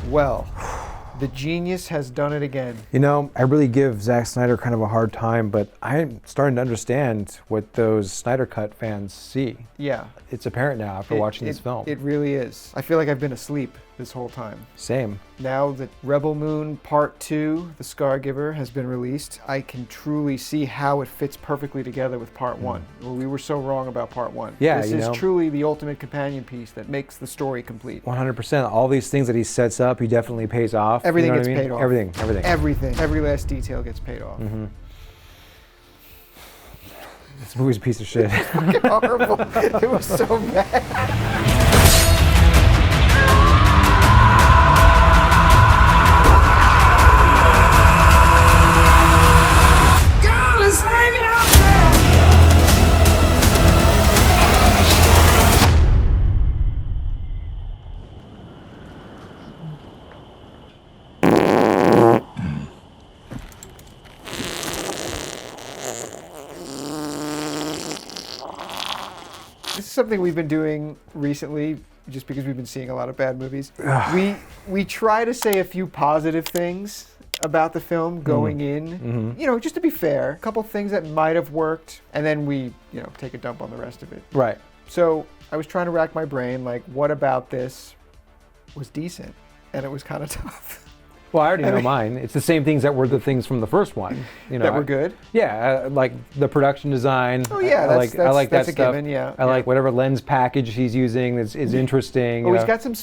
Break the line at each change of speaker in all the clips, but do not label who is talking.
Well, the genius has done it again.
You know, I really give Zack Snyder kind of a hard time, but I'm starting to understand what those Snyder Cut fans see.
Yeah.
It's apparent now after watching this film.
It really is. I feel like I've been asleep this whole time.
Same.
Now that Rebel Moon Part 2, The Scargiver, has been released, I can truly see how it fits perfectly together with Part 1. Well, we were so wrong about Part 1.
Yeah,
this is truly the ultimate companion piece that makes the story complete.
100%. All these things that he sets up, he definitely pays off.
Everything
you know
gets
what I mean?
paid off.
Everything.
Everything. Every last detail gets paid off.
Mm-hmm. This movie's a piece of shit.
It's fucking horrible. It was so bad. This is something we've been doing recently, just because we've been seeing a lot of bad movies. We try to say a few positive things about the film going in, you know, just to be fair. A couple things that might have worked, and then we, you know, take a dump on the rest of it.
Right.
So I was trying to rack my brain, like, what about this was decent? And it was kind of tough.
Well, I already know mine. It's the same things that were the things from the first one. You know,
that were good?
Yeah, like the production design.
Oh yeah,
I like that
that's
stuff.
a given, yeah.
I like whatever lens package he's using is interesting.
Oh, he's got some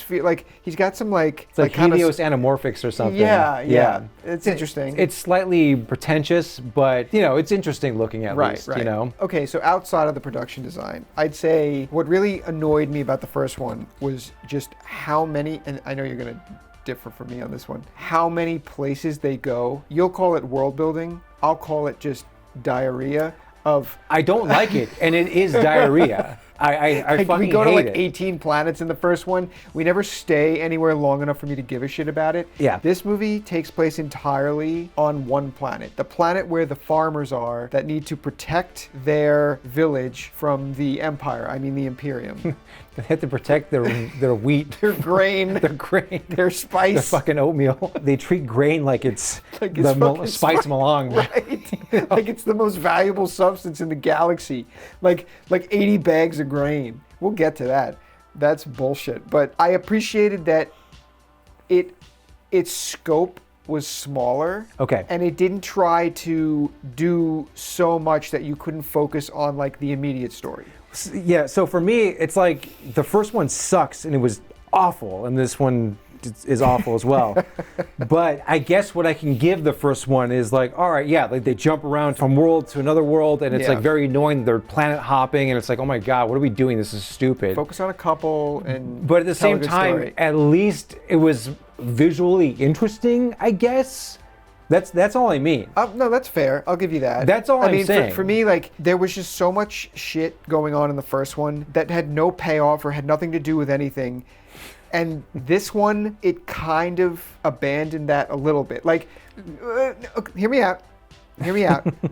he's got some
it's like
kind
Helios anamorphics or something.
Yeah. It's interesting.
It's slightly pretentious, but you know, it's interesting looking at least.
Right.
You know.
Okay, so outside of the production design, I'd say what really annoyed me about the first one was just how many, and I know you're gonna differ from me on this one, how many places they go. You'll call it world building, I'll call it just diarrhea of...
I don't like it, and it is diarrhea. I
like,
fucking
we go to
hate
like
it.
18 planets in the first one. We never stay anywhere long enough for me to give a shit about it.
Yeah.
This movie takes place entirely on one planet. The planet where the farmers are that need to protect their village from the Empire. I mean the Imperium.
They have to protect their wheat.
Their grain.
Their grain.
Their spice.
Their fucking oatmeal. They treat grain like it's the spice melange.
Right. Like it's the most valuable substance in the galaxy. Like 80 bags of grain. We'll get to that. That's bullshit. But I appreciated that its scope was smaller.
Okay.
And it didn't try to do so much that you couldn't focus on like the immediate story.
Yeah, so for me, it's like the first one sucks and it was awful, and this one is awful as well. But I guess what I can give the first one is like, all right, yeah, like they jump around from world to another world, and it's like very annoying. They're planet hopping, and it's like, oh my god, what are we doing? This is stupid.
Focus on a couple and
but at the same time, at least it was visually interesting, I guess. That's all I mean.
No, that's fair. I'll give you that.
That's all I'm saying.
For me, like, there was just so much shit going on in the first one that had no payoff or had nothing to do with anything. And this one, it kind of abandoned that a little bit. Like, hear me out.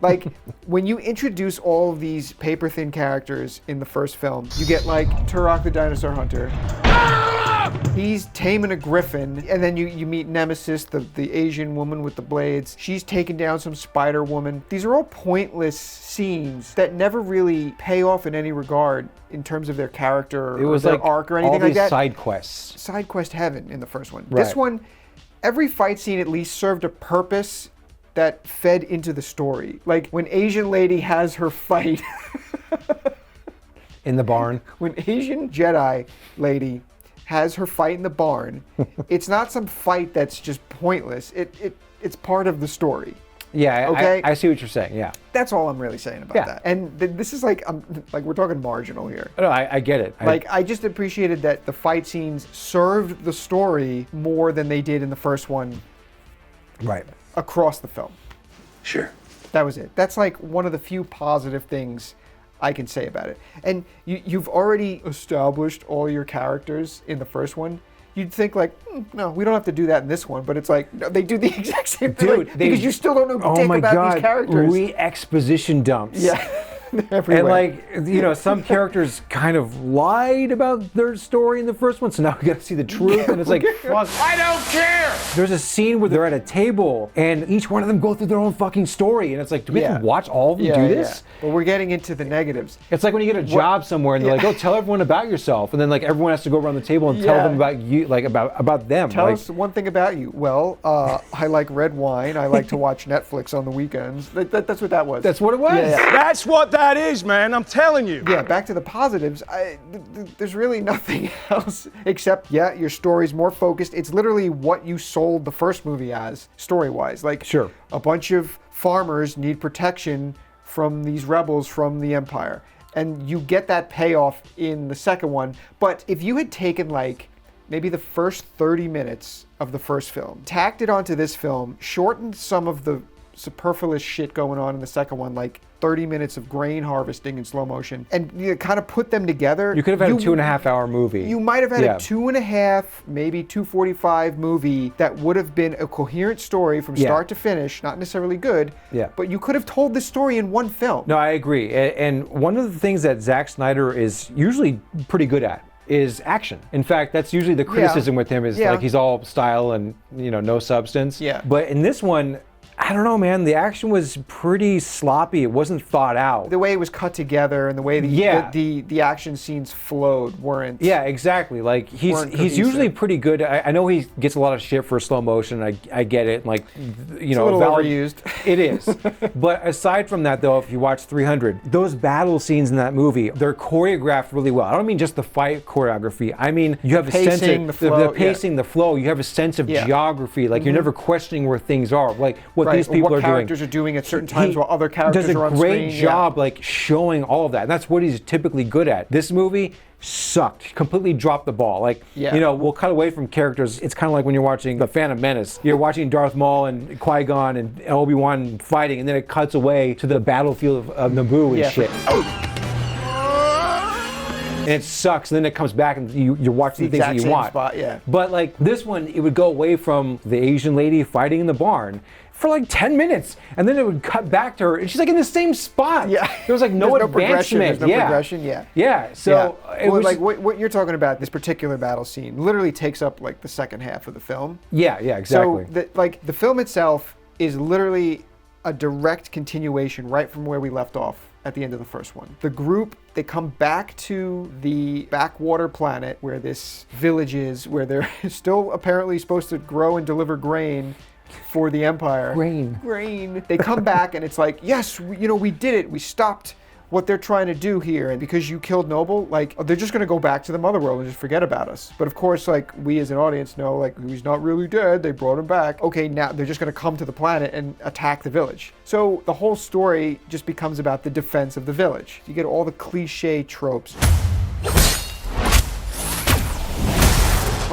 Like, when you introduce all of these paper-thin characters in the first film, you get, like, Turok the Dinosaur Hunter. He's taming a griffin, and then you meet Nemesis, the Asian woman with the blades. She's taking down some spider woman. These are all pointless scenes that never really pay off in any regard in terms of their character or their arc or anything like that.
Side quests.
Side quest heaven in the first one.
Right.
This one, every fight scene at least served a purpose that fed into the story. Like when Asian lady has her fight
in the barn.
When Asian Jedi lady has her fight in the barn, it's not some fight that's just pointless. It's part of the story.
Yeah,
okay?
I see what you're saying, yeah.
That's all I'm really saying about that. And this is like we're talking marginal here.
No, I get it.
I just appreciated that the fight scenes served the story more than they did in the first one.
Right.
Across the film.
Sure.
That was it. That's like one of the few positive things I can say about it. And you've already established all your characters in the first one. You'd think like, no, we don't have to do that in this one, but it's like, no, they do the exact same thing.
Dude,
because you still don't know dick about these characters.
Re-exposition dumps.
Yeah. Everywhere.
And some characters kind of lied about their story in the first one, so now we got to see the truth, and it's like, fuck.
I don't care!
There's a scene where they're at a table, and each one of them go through their own fucking story, and it's like, do we have to watch all of them do this?
But we're getting into the negatives.
It's like when you get a job somewhere, and they're like, oh, tell everyone about yourself, and then like everyone has to go around the table and tell them about you, like about them.
Tell us one thing about you. Well, I like red wine. I like to watch Netflix on the weekends. That's what that was.
That's what it was.
That's what that is, man. I'm telling you.
Yeah, back to the positives. There's really nothing else except, your story's more focused. It's literally what you sold the first movie as, story-wise. Like,
sure,
a bunch of farmers need protection from these rebels from the Empire. And you get that payoff in the second one. But if you had taken, like, maybe the first 30 minutes of the first film, tacked it onto this film, shortened some of the superfluous shit going on in the second one, like 30 minutes of grain harvesting in slow motion, and kind of put them together.
You could have had a 2.5 hour movie.
You might have had a 2.5, maybe 2:45 movie that would have been a coherent story from start to finish, not necessarily good, but you could have told this story in one film.
No, I agree. And one of the things that Zack Snyder is usually pretty good at is action. In fact, that's usually the criticism with him is like he's all style and no substance.
Yeah.
But in this one, I don't know, man. The action was pretty sloppy. It wasn't thought out.
The way it was cut together and the way the action scenes flowed weren't.
Yeah, exactly. Like he's usually pretty good. I know he gets a lot of shit for slow motion. I get it. Like
it's a little overused.
It is. But aside from that, though, if you watch 300, those battle scenes in that movie, they're choreographed really well. I don't mean just the fight choreography. I mean you have a sense of the pacing, the flow. You have a sense of geography. Like you're never questioning where things are. Like what these people
what
are doing.
Characters are doing at certain times while other characters are on screen.
Does a great job like showing all of that. And that's what he's typically good at. This movie sucked. Completely dropped the ball. Like, we'll cut away from characters. It's kind of like when you're watching The Phantom Menace. You're watching Darth Maul and Qui-Gon and Obi-Wan fighting, and then it cuts away to the battlefield of Naboo and shit. And it sucks, and then it comes back and you're watching the things that you want.
Spot,
But like this one, it would go away from the Asian lady fighting in the barn for like 10 minutes, and then it would cut back to her, and she's like in the same spot.
Yeah.
There was like no advancement.
There's no progression.
Yeah. So it was
like what you're talking about. This particular battle scene literally takes up like the second half of the film.
Yeah, exactly.
So the film itself is literally a direct continuation right from where we left off at the end of the first one. The group, they come back to the backwater planet where this village is, where they're still apparently supposed to grow and deliver grain for the Empire. Grain. They come back and it's like, yes, we did it. We stopped what they're trying to do here. And because you killed Noble, like, they're just going to go back to the mother world and just forget about us. But of course, like, we as an audience know, like, he's not really dead. They brought him back. Okay, now they're just going to come to the planet and attack the village. So the whole story just becomes about the defense of the village. You get all the cliche tropes.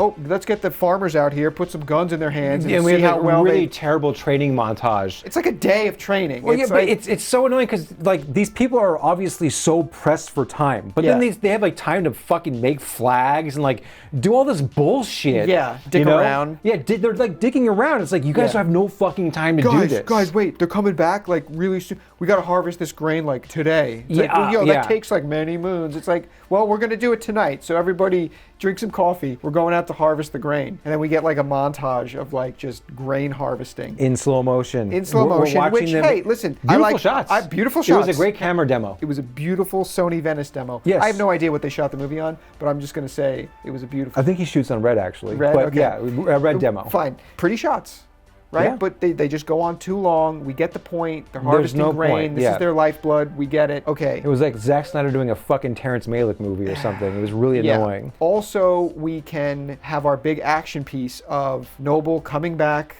Oh, let's get the farmers out here, put some guns in their hands, and
we
see
have
how well
really terrible training montage.
It's like a day of training.
Well, but it's so annoying because like these people are obviously so pressed for time, but then they have like time to fucking make flags and like do all this bullshit.
Yeah, dig around.
Yeah, they're like digging around. It's like you guys have no fucking time to do this.
Guys, wait, they're coming back like really soon. We got to harvest this grain like today. It's like, that takes like many moons. It's like, well, we're gonna do it tonight. So everybody drink some coffee. We're going out to harvest the grain. And then we get like a montage of like just grain harvesting.
In slow motion.
Which, hey, listen.
Beautiful shots.
Beautiful shots.
It was a great camera demo.
It was a beautiful Sony Venice demo.
Yes.
I have no idea what they shot the movie on, but I'm just going to say it was a beautiful.
I think he shoots on red actually.
Red,
but
okay.
Yeah, a red demo.
Fine. Pretty shots. Right?
Yeah.
But they just go on too long. We get the point. They're harvesting grain. This is their lifeblood. We get it. Okay.
It was like Zack Snyder doing a fucking Terrence Malick movie or something. It was really annoying.
Also, we can have our big action piece of Noble coming back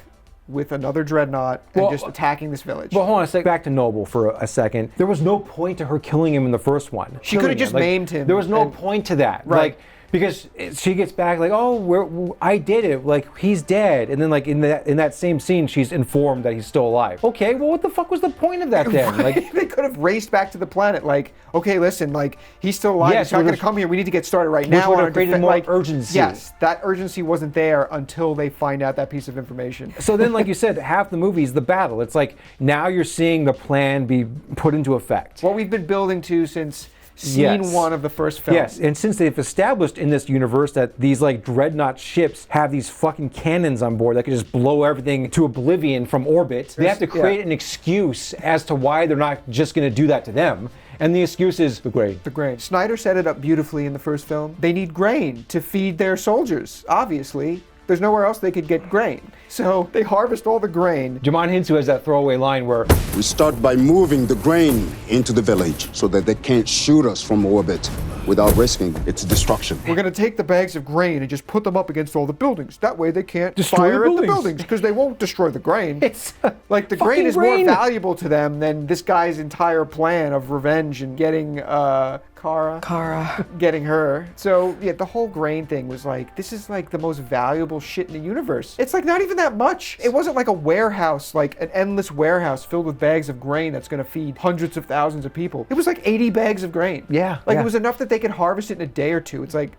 with another dreadnought and just attacking this village.
Well, hold on a second. Back to Noble for a second. There was no point to her killing him in the first one.
She could have just maimed him.
There was no point to that.
Right.
Like, Because she gets back like, oh, I did it. Like, he's dead. And then, like, in that same scene, she's informed that he's still alive. Okay, well, what the fuck was the point of that then? Like,
they could have raced back to the planet. Like, okay, listen, like, he's still alive.
Yes,
he's not going to come here. We need to get started right now.
Which would have created more urgency.
Yes, that urgency wasn't there until they find out that piece of information.
So then, like you said, half the movie is the battle. It's like, now you're seeing the plan be put into effect.
What we've been building to since scene one of the first film.
Yes, and since they've established in this universe that these like dreadnought ships have these fucking cannons on board that can just blow everything to oblivion from orbit, they have to create an excuse as to why they're not just going to do that to them. And the excuse is the grain.
The grain. Snyder set it up beautifully in the first film. They need grain to feed their soldiers, obviously. There's nowhere else they could get grain. So they harvest all the grain.
Jamon Hinsu has that throwaway line where
we start by moving the grain into the village so that they can't shoot us from orbit without risking its destruction.
We're going to take the bags of grain and just put them up against all the buildings. That way they can't fire at the buildings because they won't destroy the grain.
It's
like the grain is more valuable to them than this guy's entire plan of revenge and getting Kara. Getting her. So yeah, the whole grain thing was like, this is like the most valuable shit in the universe. It's like not even that much. It wasn't like a warehouse, like an endless warehouse filled with bags of grain that's going to feed hundreds of thousands of people. It was like 80 bags of grain.
Yeah.
Like it was enough that they could harvest it in a day or two. It's like,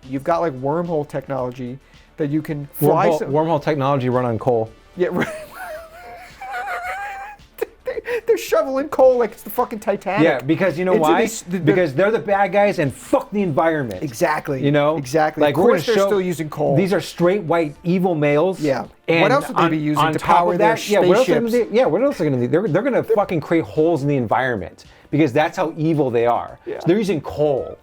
you've got like wormhole technology that you can fly.
Wormhole technology run on coal.
Yeah, right. They're shoveling coal like it's the fucking Titanic.
Yeah, because you know why? Because they're the bad guys and fuck the environment.
Exactly.
You know?
Exactly.
Like,
of course they're still using coal.
These are straight white evil males.
Yeah.
And
what else would they be using to power their spaceships?
What else are they going to do? They're going to fucking create holes in the environment because that's how evil they are. Yeah. So they're using coal.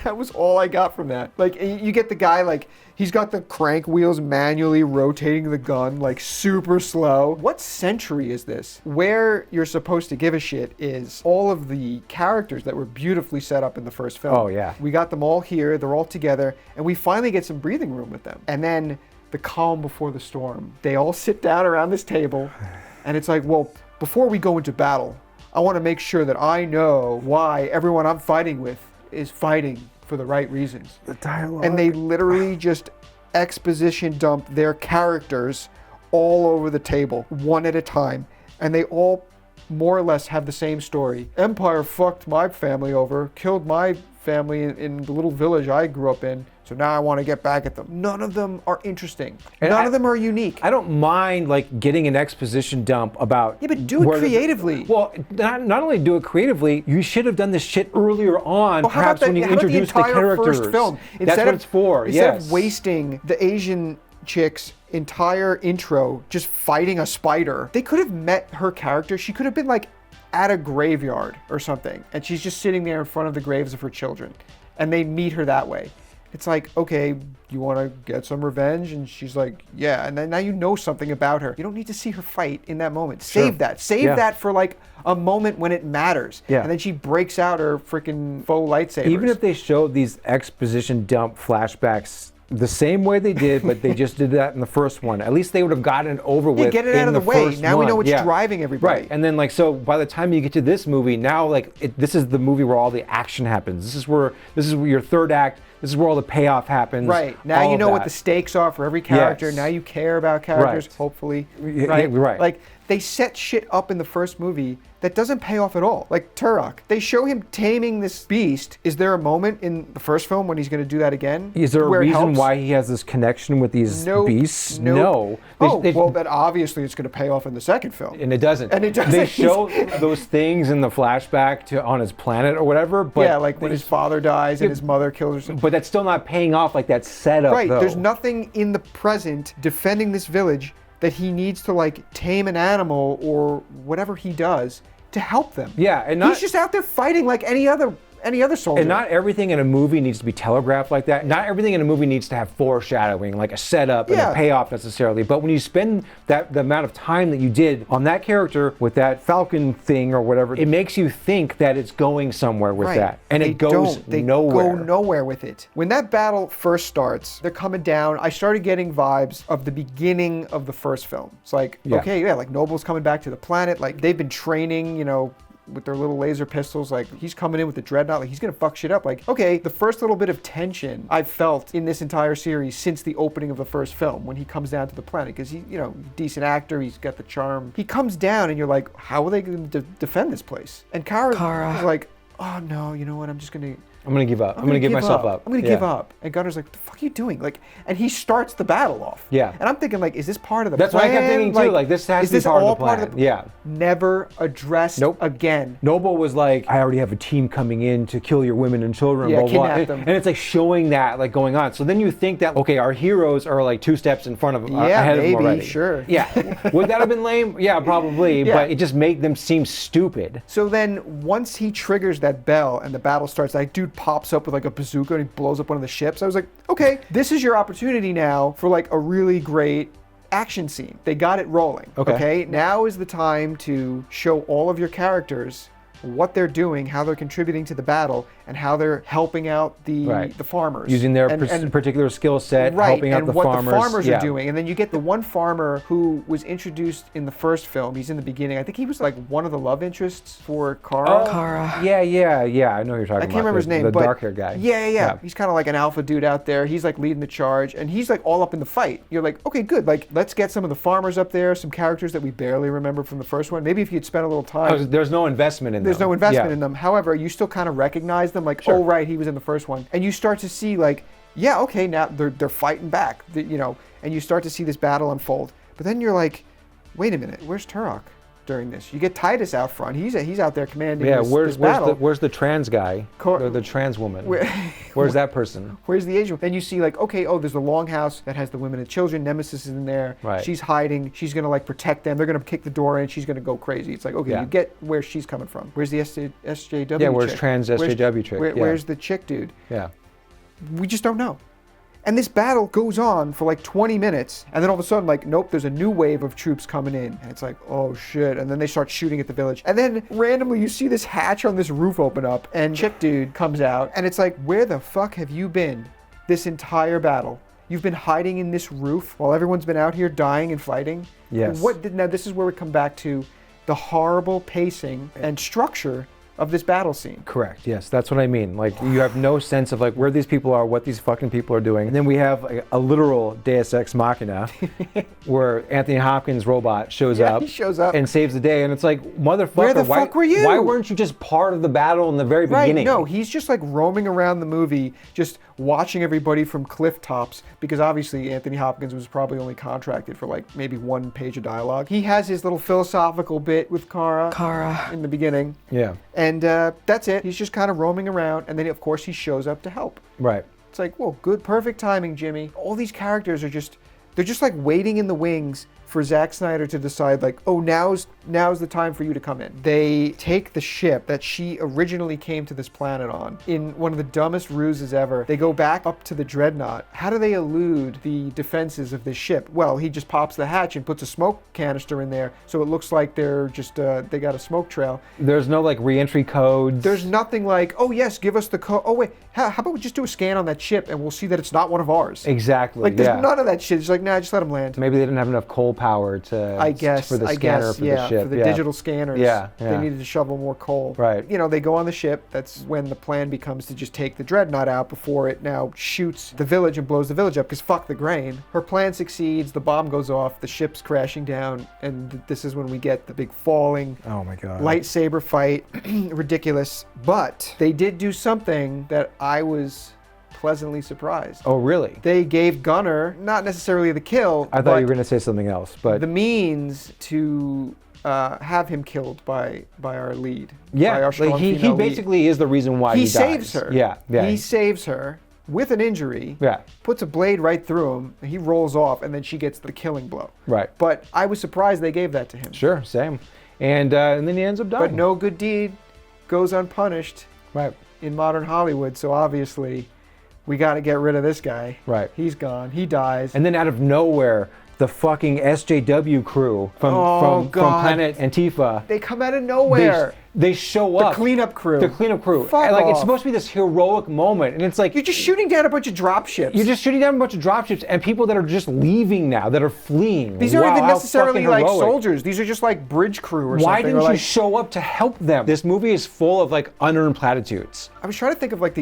That was all I got from that. Like, you get the guy, like, he's got the crank wheels manually rotating the gun, like, super slow. What century is this? Where you're supposed to give a shit is all of the characters that were beautifully set up in the first film.
Oh, yeah.
We got them all here, they're all together, and we finally get some breathing room with them. And then the calm before the storm. They all sit down around this table, and it's like, well, before we go into battle, I want to make sure that I know why everyone I'm fighting with is fighting for the right reasons.
The dialogue.
And they literally just exposition dump their characters all over the table, one at a time. And they all more or less have the same story. Empire fucked my family over, killed my family in the little village I grew up in, so now I want to get back at them. None of them are interesting. None of them are unique.
I don't mind like getting an exposition dump about.
Yeah, but do it creatively.
Well, not only do it creatively, you should have done this shit earlier on,
well,
perhaps when you introduced the characters.
First film.
That's what it's for.
Instead of wasting the Asian chick's entire intro just fighting a spider, they could have met her character. She could have been like at a graveyard or something, and she's just sitting there in front of the graves of her children, and they meet her that way. It's like, okay, you want to get some revenge? And she's like, yeah. And then now you know something about her. You don't need to see her fight in that moment. Save that. Save that for like a moment when it matters.
Yeah.
And then she breaks out her freaking faux lightsabers.
Even if they showed these exposition dump flashbacks the same way they did, but they just did that in the first one. At least they would have gotten it over with.
Get it out of the way. Now we know what's driving everybody.
Right, and then like so, by the time you get to this movie, now like this is the movie where all the action happens. This is where your third act. This is where all the payoff happens.
Right. Now you know what the stakes are for every character.
Yes.
Now you care about characters, hopefully. Right?
Right.
Like, they set shit up in the first movie that doesn't pay off at all. Like Turok. They show him taming this beast. Is there a moment in the first film when he's going to do that again?
Is there a reason why he has this connection with these beasts?
No. Well, then obviously it's going to pay off in the second film.
And it doesn't.
And it doesn't.
They show those things in the flashback on his planet or whatever. But
yeah, like when his father dies and his mother kills him.
But that's still not paying off like that setup,
right.
Though.
There's nothing in the present defending this village that he needs to like tame an animal or whatever he does to help them.
Yeah, and
he's just out there fighting like any other soldier.
And not everything in a movie needs to be telegraphed like that. Not everything in a movie needs to have foreshadowing, like a setup and a payoff necessarily. But when you spend the amount of time that you did on that character with that Falcon thing or whatever, it makes you think that it's going somewhere with that. And it goes nowhere.
They go nowhere with it. When that battle first starts, they're coming down. I started getting vibes of the beginning of the first film. It's like, like Noble's coming back to the planet. Like they've been training, with their little laser pistols. Like, he's coming in with the dreadnought. Like, he's going to fuck shit up. Like, okay, the first little bit of tension I've felt in this entire series since the opening of the first film when he comes down to the planet. Because he, decent actor. He's got the charm. He comes down and you're like, how are they going to defend this place? And Kara is like, oh no, you know what? I'm
gonna give up. I'm gonna give myself up.
I'm gonna give up. And Gunner's like, what the fuck are you doing? Like, and he starts the battle off.
Yeah.
And I'm thinking, like, is this part of the
plan? That's what I kept thinking too. Like, this has to be part of the plan. Yeah.
Never addressed again.
Noble was like, I already have a team coming in to kill your women and children.
Yeah,
blah, blah.
kidnap them.
And it's like showing that like going on. So then you think that, okay, our heroes are like 2 steps in front of ahead of them already.
Sure.
Yeah. Would that have been lame? Yeah, probably. Yeah. But it just made them seem stupid.
So then once he triggers that bell and the battle starts, that dude pops up with like a bazooka and he blows up one of the ships. I was like, okay, this is your opportunity now for like a really great action scene. They got it rolling. Okay. Now is the time to show all of your characters what they're doing, how they're contributing to the battle, and how they're helping out the farmers.
Using their particular skill set, helping out the farmers.
And what the farmers are doing. And then you get the one farmer who was introduced in the first film. He's in the beginning. I think he was like one of the love interests for Kara.
Kara. Yeah. I know who you're talking about.
I can't remember his name.
The dark-haired guy.
Yeah. He's kind of like an alpha dude out there. He's like leading the charge, and he's like all up in the fight. You're like, okay, good. Like, let's get some of the farmers up there, some characters that we barely remember from the first one. Maybe if you'd spent a little time.
There's no investment in them.
There's no investment in them. However, you still kind of recognize them, like, oh right, he was in the first one, and you start to see like, yeah, okay, now they're fighting back, and you start to see this battle unfold. But then you're like, wait a minute, where's Turok during this? You get Titus out front. He's out there commanding this battle.
Where's the trans guy? The trans woman. Where's that person?
Where's the Asian? Then you see like, okay, there's the longhouse that has the women and children. Nemesis is in there.
Right.
She's hiding. She's gonna like protect them. They're gonna kick the door in. She's gonna go crazy. It's like, okay, you get where she's coming from. Where's the SJW?
Yeah, where's
chick?
trans SJW chick?
Where's the chick dude?
Yeah.
We just don't know. And this battle goes on for like 20 minutes, and then all of a sudden, like, nope, there's a new wave of troops coming in. And it's like, oh shit. And then they start shooting at the village. And then randomly you see this hatch on this roof open up, and chick dude comes out, and it's like, where the fuck have you been this entire battle? You've been hiding in this roof while everyone's been out here dying and fighting?
Yes.
Now this is where we come back to the horrible pacing and structure of this battle scene.
Correct. Yes, that's what I mean. Like, you have no sense of like where these people are, what these fucking people are doing. And then we have a literal Deus Ex Machina where Anthony Hopkins' robot shows up.
He shows up
and saves the day. And it's like, motherfucker,
where the fuck were you?
Why weren't you just part of the battle in the very beginning?
No, he's just like roaming around the movie, just watching everybody from cliff tops, because obviously Anthony Hopkins was probably only contracted for like maybe 1 page of dialogue. He has his little philosophical bit with Kara in the beginning.
Yeah.
And that's it. He's just kind of roaming around, and then of course he shows up to help.
Right.
It's like, whoa, good, perfect timing, Jimmy. All these characters are they're just like waiting in the wings for Zack Snyder to decide like, oh, now's the time for you to come in. They take the ship that she originally came to this planet on in one of the dumbest ruses ever. They go back up to the dreadnought. How do they elude the defenses of this ship? Well, he just pops the hatch and puts a smoke canister in there, so it looks like they're just they got a smoke trail.
There's no like re-entry codes.
There's nothing like, oh yes, give us the code. Oh wait, how about we just do a scan on that ship and we'll see that it's not one of ours.
Exactly.
Like there's none of that shit. It's like, nah, just let them land.
Maybe they didn't have enough coal power for the scanner for the ship.
For the digital scanners.
Yeah.
They needed to shovel more coal.
Right.
They go on the ship. That's when the plan becomes to just take the dreadnought out before it now shoots the village and blows the village up, because fuck the grain. Her plan succeeds, the bomb goes off, the ship's crashing down, and this is when we get the big falling lightsaber fight. Ridiculous. But they did do something that I was pleasantly surprised.
Oh, really?
They gave Gunner, not necessarily the kill,
I thought you were going to say something else, but
the means to have him killed by our lead.
Yeah,
by our strong
he
female
basically
lead.
Is the reason why he dies.
Saves her.
Yeah.
He saves her with an injury.
Yeah.
Puts a blade right through him. And he rolls off, and then she gets the killing blow.
Right.
But I was surprised they gave that to him.
Sure, same. And then he ends up dying.
But no good deed goes unpunished.
Right.
In modern Hollywood, so obviously we got to get rid of this guy.
Right.
He's gone. He dies.
And then out of nowhere, the fucking SJW crew from Planet Antifa.
They come out of nowhere.
they show up.
The cleanup crew.
The cleanup crew.
Fuck
And, like,
off.
it's supposed to be this heroic moment, and it's like
You're just shooting down a bunch of drop ships.
you're just shooting down a bunch of dropships and people that are just leaving now, that are fleeing.
These aren't even
how
necessarily
fucking
like
heroic.
soldiers. These are just like bridge crew or
Why
something.
didn't
or
you
like,
show up to help them? This movie is full of like unearned platitudes.
I was trying to think of like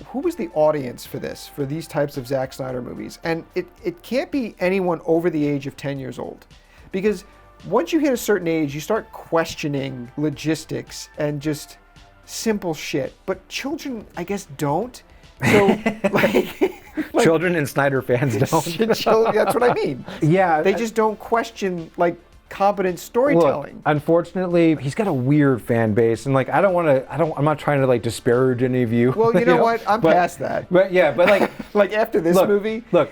who was the audience for these types of Zack Snyder movies, and it can't be anyone over the age of 10 years old, because once you hit a certain age, you start questioning logistics and just simple shit. But children, I guess, don't. So like
Children and Snyder fans don't.
children, that's what I mean.
Yeah,
They just don't question like competent storytelling.
Look, unfortunately, he's got a weird fan base, and like I'm not trying to like disparage any of you.
Well, you know what? I'm past that.
But yeah, but like
Like after this movie.
Look,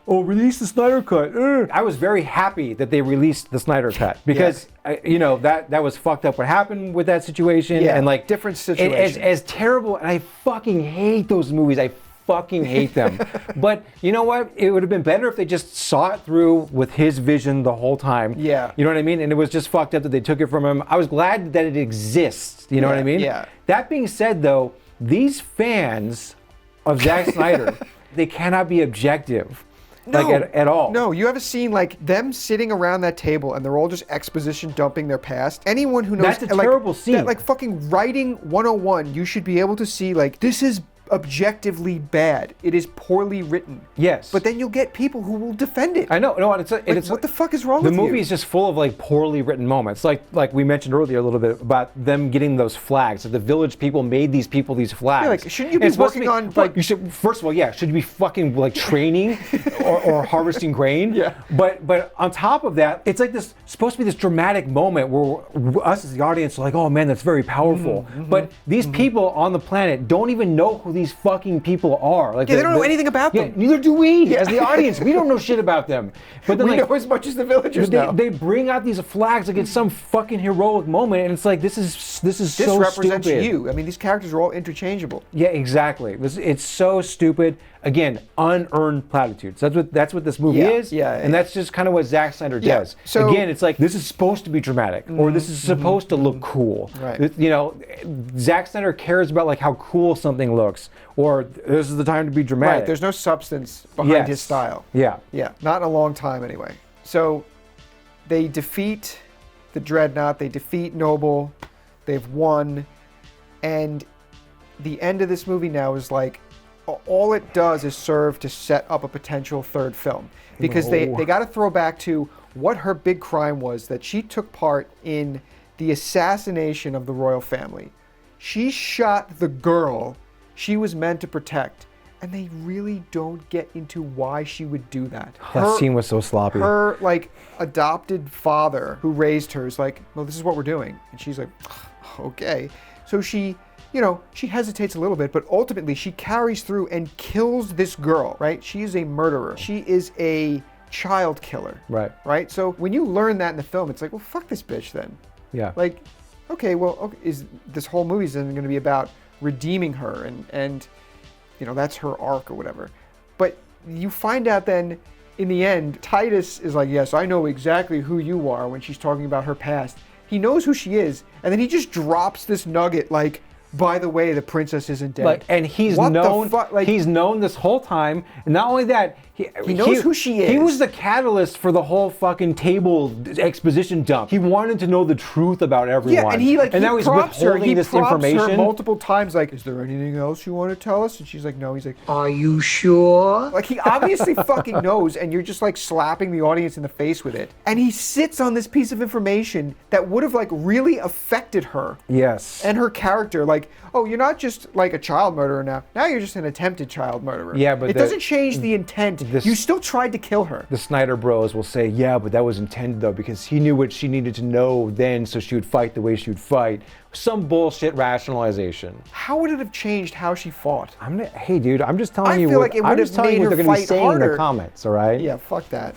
release the Snyder Cut. I was very happy that they released the Snyder Cut because that was fucked up what happened with that situation,
Yeah,
and like
different situation.
As terrible, and I fucking hate those movies. I fucking hate them. But you know what? It would have been better if they just saw it through with his vision the whole time.
Yeah.
You know what I mean? And it was just fucked up that they took it from him. I was glad that it exists. You know what I mean?
Yeah.
That being said, though, these fans of Zack Snyder, they cannot be objective. At all.
No, you have a scene like them sitting around that table and they're all just exposition dumping their past. Anyone who knows
That's a terrible scene.
That, like fucking writing 101, you should be able to see like this is objectively bad. It is poorly written.
Yes.
But then you'll get people who will defend it.
I know. No, it's
what the fuck is wrong with you?
The movie is just full of like poorly written moments. Like we mentioned earlier a little bit about them getting those flags. That the village people made these flags.
Yeah, like shouldn't you be working on like
you should first of all, yeah, should you be fucking like training or harvesting grain?
Yeah.
But on top of that, it's like this supposed to be this dramatic moment where us as the audience are like, oh man, that's very powerful. But these people on the planet don't even know who these fucking people are. Like
they don't know anything about them.
Neither do we as the audience. We don't know shit about them. But then
we
like
know as much as the villagers know.
they bring out these flags like it's some fucking heroic moment, and it's like this is so
represents
stupid.
you. I mean, these characters are all interchangeable.
Yeah, exactly. It's so stupid. Again, unearned platitudes. That's what this movie is.
Yeah,
and that's just kind of what Zack Snyder does.
So
again, it's like this is supposed to be dramatic, or this is supposed to look cool.
Right.
Zack Snyder cares about like how cool something looks, or this is the time to be dramatic.
Right. There's no substance behind his style.
Yeah.
Yeah. Not in a long time anyway. So they defeat the Dreadnought. They defeat Noble. They've won, and the end of this movie now is like. All it does is serve to set up a potential third film, because they got to throw back to what her big crime was, that she took part in the assassination of the royal family. She shot the girl she was meant to protect, and they really don't get into why she would do that.
That scene was so sloppy.
Her like adopted father who raised her is like, well, this is what we're doing, and she's like, okay. So she hesitates a little bit, but ultimately she carries through and kills this girl, right? She is a murderer. She is a child killer.
Right.
Right? So when you learn that in the film, it's like, well, fuck this bitch then.
Yeah.
Like, okay, is this whole movie is then going to be about redeeming her and that's her arc or whatever. But you find out then in the end, Titus is like, yes, I know exactly who you are, when she's talking about her past. He knows who she is, and then he just drops this nugget like, by the way, the princess isn't dead.
And he's
what
known.
The fuck? Like,
he's known this whole time. And not only that,
he knows who she is.
He was the catalyst for the whole fucking table exposition dump. He wanted to know the truth about everyone.
Yeah, and
now he's
prompts her.
withholding
He
this
prompts
information
her multiple times. Like, is there anything else you want to tell us? And she's like, no. He's like,
Are you sure?
like he obviously fucking knows, and you're just like slapping the audience in the face with it. And he sits on this piece of information that would have like really affected her.
Yes.
And her character, like, oh, you're not just like a child murderer now. Now you're just an attempted child murderer.
Yeah, but
it doesn't change the intent. You still tried to kill her.
The Snyder Bros will say, yeah, but that was intended though, because he knew what she needed to know then, so she would fight the way she would fight. Some bullshit rationalization.
How would it have changed how she fought?
Hey, dude, I'm just telling
I
you
feel
what
like it
I'm
would
just
have
telling you
made
what
her
they're going to be
fight
saying in
harder.
the comments. All right?
Yeah, fuck that.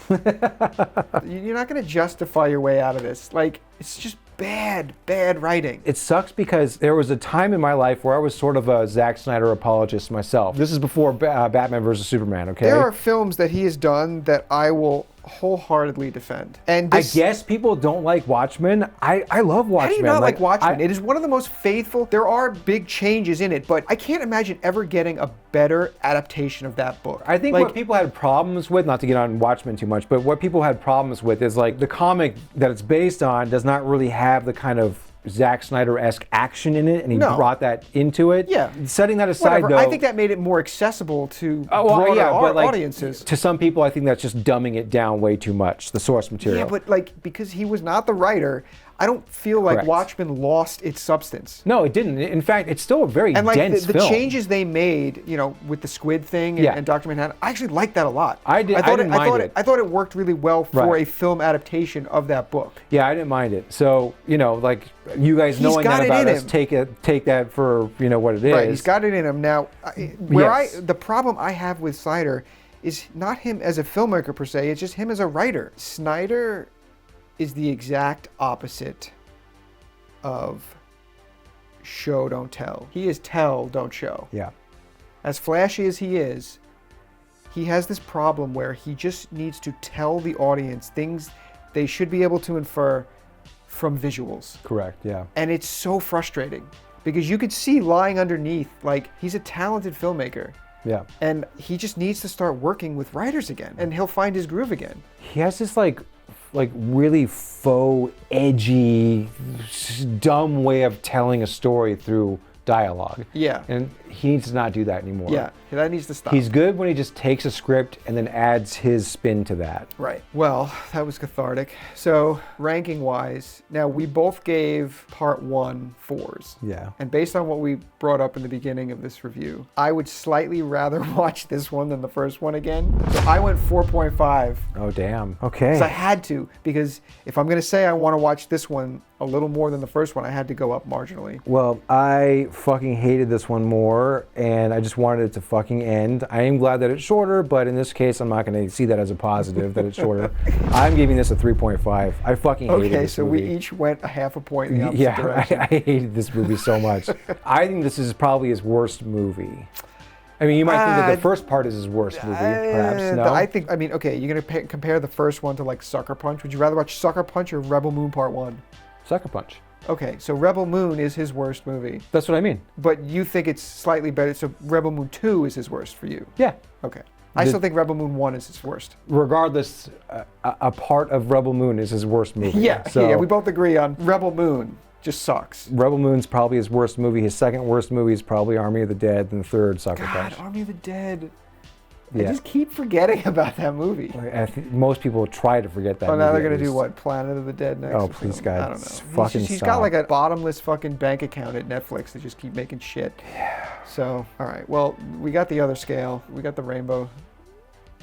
You're not going to justify your way out of this. Like, it's just bad writing.
It sucks because there was a time in my life where I was sort of a Zack Snyder apologist myself. This is before Batman vs. Superman, okay?
There are films that he has done that I will wholeheartedly defend. And
I
this,
guess people don't like Watchmen. I love Watchmen.
How do you not like Watchmen?
I-
It is one of the most faithful. There are big changes in it, but I can't imagine ever getting a better adaptation of that book.
I think
like,
what people had problems with, not to get on Watchmen too much, but what people had problems with is like the comic that it's based on does not really have the kind of Zack Snyder-esque action in it, and he
No.
brought that into it.
Yeah.
Setting that aside,
whatever.
though,
I think that made it more accessible to broader audiences.
to some people, I think that's just dumbing it down way too much. The source material.
Yeah, but like because he was not the writer, I don't feel like
Correct.
Watchmen lost its substance.
No, it didn't. In fact, it's still a very
And like
dense
the
film.
changes they made, with the squid thing and,
Yeah.
and Dr. Manhattan, I actually liked that a lot.
I didn't mind it.
I thought it worked really well for
Right.
a film adaptation of that book.
Yeah, I didn't mind it. So, like you guys
He's
knowing
got
that
it
about
in
us,
him.
take that for what it is.
Right, he's got it in him. Now,
Yes.
the problem I have with Snyder is not him as a filmmaker per se, it's just him as a writer. Snyder is the exact opposite of show, don't tell. He is tell, don't show.
Yeah.
As flashy as he is, he has this problem where he just needs to tell the audience things they should be able to infer from visuals.
Correct. Yeah.
And it's so frustrating because you could see lying underneath, like, he's a talented filmmaker.
Yeah.
And he just needs to start working with writers again, and he'll find his groove again.
He has this like really faux, edgy, dumb way of telling a story through dialogue.
Yeah.
And he needs to not do that anymore.
Yeah, that needs to stop.
He's good when he just takes a script and then adds his spin to that.
Right. Well, that was cathartic. So, ranking wise, now we both gave part 1 4s.
Yeah.
And based on what we brought up in the beginning of this review, I would slightly rather watch this one than the first one again. So I went 4.5.
Oh, damn. Okay.
Because I had to, because if I'm going to say I want to watch this one a little more than the first one, I had to go up marginally.
Well, I fucking hated this one more, and I just wanted it to fucking end. I am glad that it's shorter, but in this case, I'm not going to see that as a positive that it's shorter. I'm giving this a 3.5. I fucking hated
Okay,
this
so
movie.
we each went a half a point in the opposite
Yeah,
direction.
I hated this movie so much. I think this is probably his worst movie. I mean, you might think that the first part is his worst movie, perhaps. No?
Okay, you're going to compare the first one to like Sucker Punch. Would you rather watch Sucker Punch or Rebel Moon Part 1?
Sucker Punch.
Okay, so Rebel Moon is his worst movie.
That's what I mean.
But you think it's slightly better, so Rebel Moon 2 is his worst for you?
Yeah.
Okay. I still think Rebel Moon 1 is his worst.
Regardless, a part of Rebel Moon is his worst movie.
Yeah,
So
yeah, we both agree on Rebel Moon just sucks.
Rebel Moon's probably his worst movie. His second worst movie is probably Army of the Dead, and the third Sucker
God,
Punch.
Army of the Dead.
Yeah.
I just keep forgetting about that movie.
I think most people try to forget that
Oh,
movie.
now they're
at
going to do
least.
what? Planet of the Dead next?
Oh,
or
please,
something?
God.
I don't know.
Fucking
He's
stop.
got like a bottomless fucking bank account at Netflix. They just keep making shit. Yeah. So, all right. Well, we got the other scale. We got the rainbow.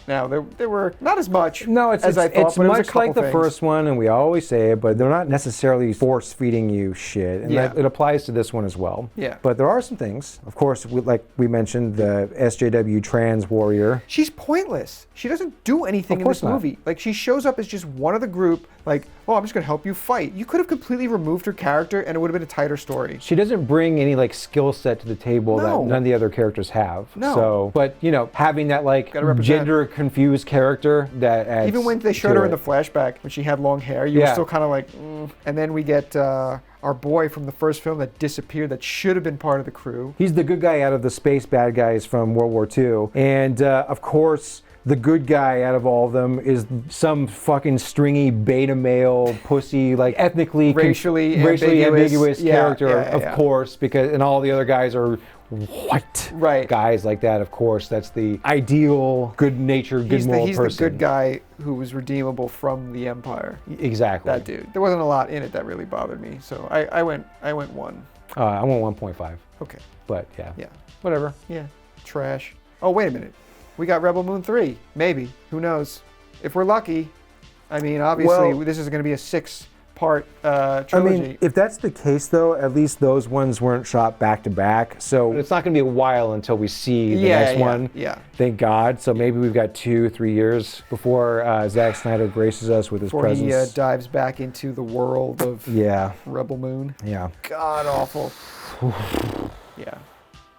Now, there were not as much
No,
as I thought,
it's
but it was a
much
couple
like the
things.
first one, and we always say it, but they're not necessarily force-feeding you shit, and
Yeah.
it applies to this one as well.
Yeah.
But there are some things. Of course, like we mentioned, the SJW trans warrior.
She's pointless. She doesn't do anything
Of
in
course
this
not.
movie. Like, she shows up as just one of the group, like, oh, I'm just going to help you fight. You could have completely removed her character, and it would have been a tighter story.
She doesn't bring any like skill set to the table
No.
that none of the other characters have.
No.
So, but having that like
Gotta represent.
gender confused character that adds
Even when they showed
to
her in
it.
the flashback, when she had long hair, you were
Yeah.
still kind of like, And then we get our boy from the first film that disappeared, that should have been part of the crew.
He's the good guy out of the space bad guys from World War II. And of course, the good guy out of all of them is some fucking stringy beta male pussy, like ethnically
Racially
ambiguous
Yeah,
character,
yeah,
of
yeah.
course, and all the other guys are white
Right.
guys like that, of course. That's the ideal, good-natured, good moral
He's
person.
the good guy who was redeemable from the Empire.
Exactly.
That dude. There wasn't a lot in it that really bothered me, so I went 1.
I want 1.5,
Okay.
but yeah.
Yeah.
Whatever.
Yeah. Trash. Oh, wait a minute. We got Rebel Moon 3. Maybe. Who knows? If we're lucky. I mean, obviously,
Well-
this is going to be a 6-part
I
trilogy.
mean, if that's the case, though, at least those ones weren't shot back to back. So it's not going to be a while until we see the next one.
Yeah.
Thank God. So maybe we've got 2-3 years before Zack Snyder graces us with his
Before
presence.
he dives back into the world of
Yeah.
Rebel Moon.
Yeah.
God awful. Yeah.